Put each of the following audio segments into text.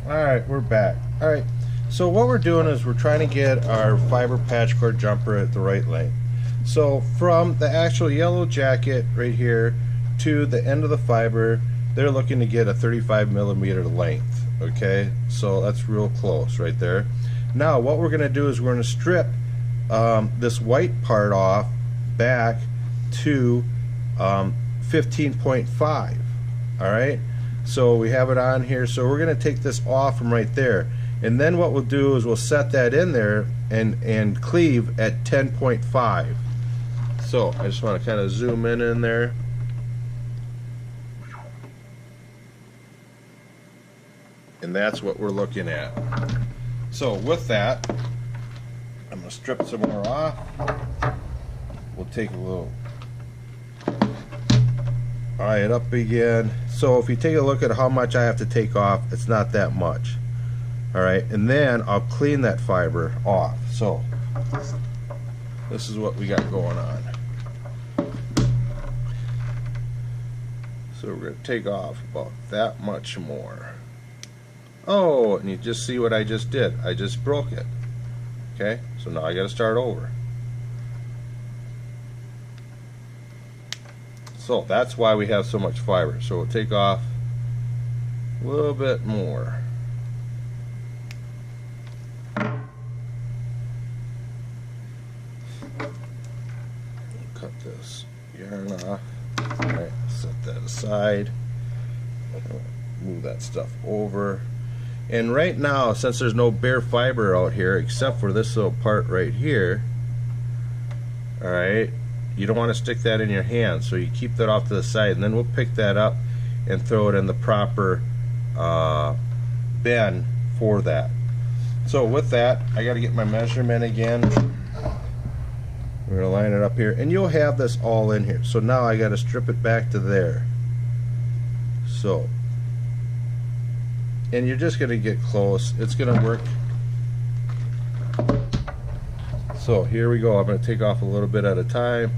Alright, we're back. Alright, so what we're doing is we're trying to get our fiber patch cord jumper at the right length. So from the actual yellow jacket right here to the end of the fiber, they're looking to get a 35 millimeter length. Okay, so that's real close right there. Now what we're going to do is we're going to strip this white part off back to 15.5. Alright, so we have it on here, so we're going to take this off from right there, and then what we'll do is we'll set that in there and cleave at 10.5. So I just want to kind of zoom in there. And that's what we're looking at. So with that, I'm going to strip some more off. We'll take a little, eye it up again. So if you take a look at how much I have to take off, it's not that much. Alright, and then I'll clean that fiber off. So this is what we got going on. So we're going to take off about that much more. Oh, and you just see what I just did. I just broke it. Okay, so now I got to start over. So that's why we have so much fiber. So we'll take off a little bit more. Cut this yarn off. Alright, set that aside. Move that stuff over. And right now, since there's no bare fiber out here except for this little part right here, alright, you don't want to stick that in your hand, so you keep that off to the side, and then we'll pick that up and throw it in the proper bin for that. So with that, I got to get my measurement again. We're going to line it up here, and you'll have this all in here. So now I got to strip it back to there. So, and you're just going to get close. It's going to work. So here we go. I'm going to take off a little bit at a time.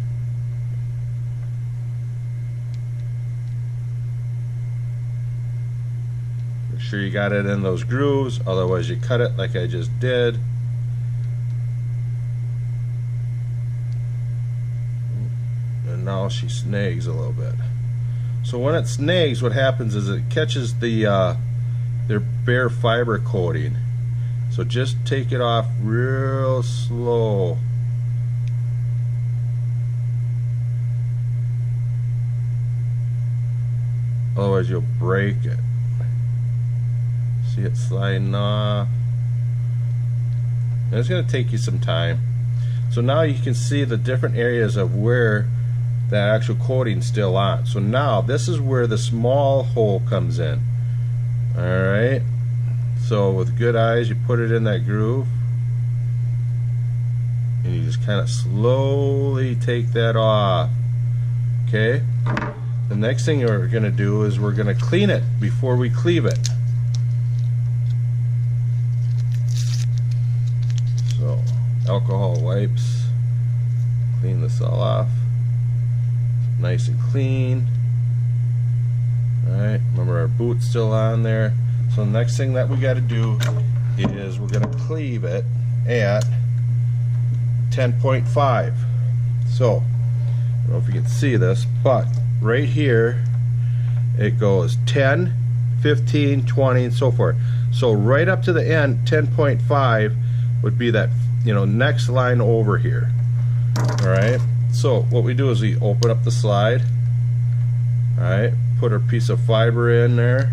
Make sure you got it in those grooves, otherwise you cut it like I just did. And now she snags a little bit. So when it snags, what happens is it catches the their bare fiber coating. So just take it off real slow. Otherwise you'll break it. See it sliding off. And it's going to take you some time. So now you can see the different areas of where that actual coating's still on. So now this is where the small hole comes in. Alright. So with good eyes, you put it in that groove, and you just kind of slowly take that off. Okay? The next thing we're going to do is we're going to clean it before we cleave it. So, alcohol wipes, clean this all off. Nice and clean. Alright, remember our boot's still on there. So the next thing that we got to do is we're going to cleave it at 10.5. So, I don't know if you can see this, but right here it goes 10, 15, 20, and so forth. So right up to the end, 10.5 would be that, you know, next line over here. Alright, so what we do is we open up the slide. Alright, put our piece of fiber in there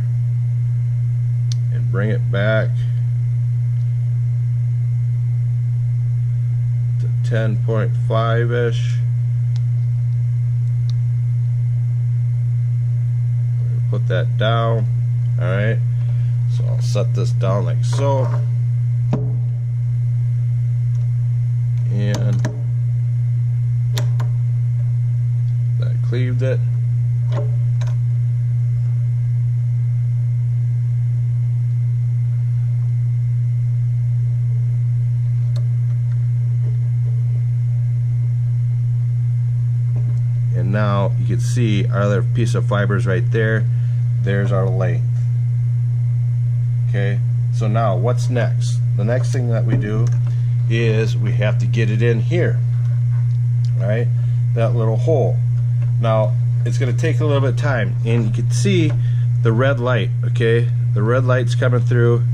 and bring it back to 10.5-ish. Put that down. Alright, so I'll set this down like so, and that cleaved it. And now you can see our other piece of fibers right there. There's our length. Okay, so now what's next? The next thing that we do is we have to get it in here, right? That little hole. Now it's going to take a little bit of time, and you can see the red light. Okay, the red light's coming through.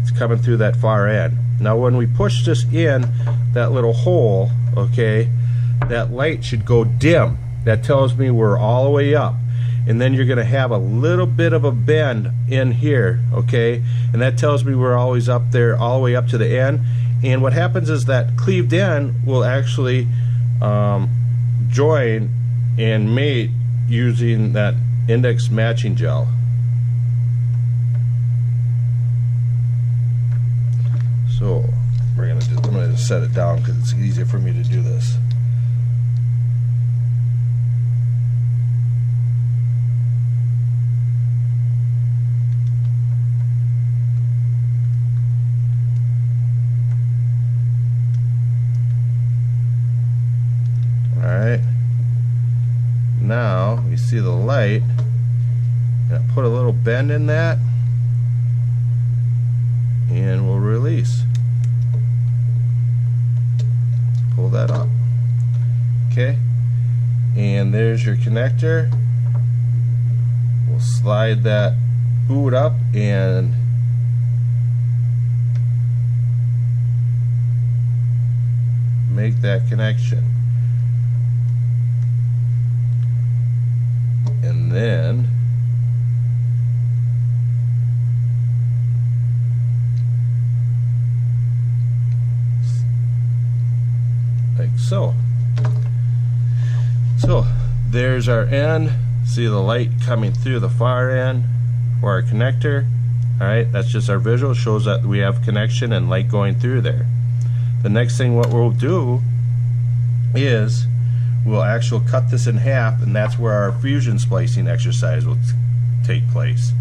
It's coming through that far end. Now when we push this in that little hole, okay, that light should go dim. That tells me we're all the way up. And then you're going to have a little bit of a bend in here, okay, and that tells me we're always up there, all the way up to the end. And what happens is that cleaved end will actually join and mate using that index matching gel. So I'm gonna set it down because it's easier for me to do this. Alright, now you see the light, and I put a little bend in that, and we'll release. Pull that up. Okay, and there's your connector. We'll slide that boot up and make that connection. And then like so. So there's our end. See the light coming through the far end for our connector. Alright, that's just our visual. It shows that we have connection and light going through there. The next thing what we'll do is we'll actually cut this in half, and that's where our fusion splicing exercise will take place.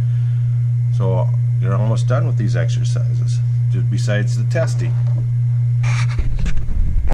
So you're almost done with these exercises, just besides the testing.